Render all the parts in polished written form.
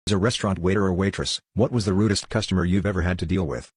As a restaurant waiter or waitress, what was the rudest customer you've ever had to deal with?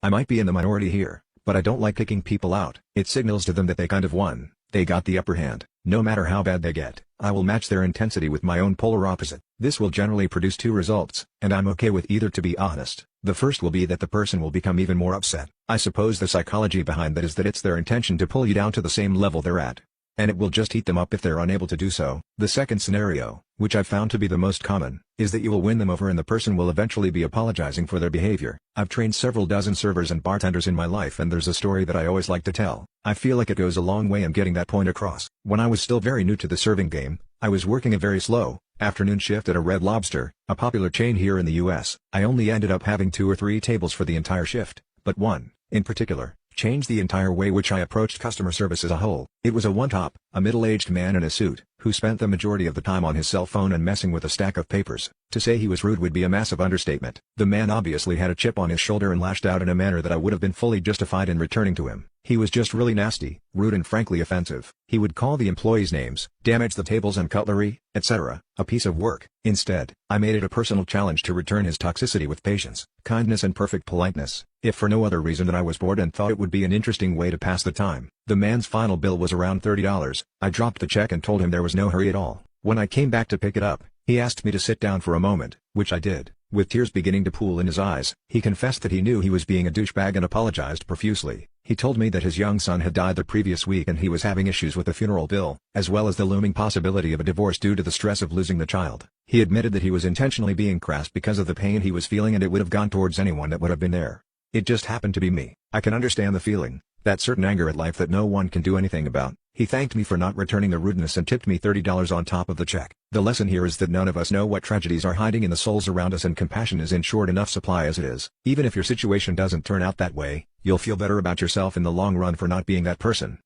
I might be in the minority here, but I don't like kicking people out. It signals to them that they kind of won, they got the upper hand. No matter how bad they get, I will match their intensity with my own polar opposite. This will generally produce two results, and I'm okay with either, to be honest. The first will be that the person will become even more upset. I suppose the psychology behind that is that it's their intention to pull you down to the same level they're at, and it will just eat them up if they're unable to do so. The second scenario, which I've found to be the most common, is that you will win them over and the person will eventually be apologizing for their behavior. I've trained several dozen servers and bartenders in my life, and there's a story that I always like to tell. I feel like it goes a long way in getting that point across. When I was still very new to the serving game, I was working a very slow, afternoon shift at a Red Lobster, a popular chain here in the US. I only ended up having 2 or 3 tables for the entire shift, but one, in particular, changed the entire way which I approached customer service as a whole. It was a one-top, a middle-aged man in a suit, who spent the majority of the time on his cell phone and messing with a stack of papers. To say he was rude would be a massive understatement. The man obviously had a chip on his shoulder and lashed out in a manner that I would have been fully justified in returning to him. He was just really nasty, rude and frankly offensive. He would call the employees names, damage the tables and cutlery, etc. A piece of work. Instead, I made it a personal challenge to return his toxicity with patience, kindness and perfect politeness, if for no other reason than I was bored and thought it would be an interesting way to pass the time. The man's final bill was around $30. I dropped the check and told him there was no hurry at all. When I came back to pick it up, he asked me to sit down for a moment, which I did. With tears beginning to pool in his eyes, he confessed that he knew he was being a douchebag and apologized profusely. He told me that his young son had died the previous week and he was having issues with the funeral bill, as well as the looming possibility of a divorce due to the stress of losing the child. He admitted that he was intentionally being crass because of the pain he was feeling, and it would have gone towards anyone that would have been there. It just happened to be me. I can understand the feeling, that certain anger at life that no one can do anything about. He thanked me for not returning the rudeness and tipped me $30 on top of the check. The lesson here is that none of us know what tragedies are hiding in the souls around us, and compassion is in short enough supply as it is. Even if your situation doesn't turn out that way, you'll feel better about yourself in the long run for not being that person.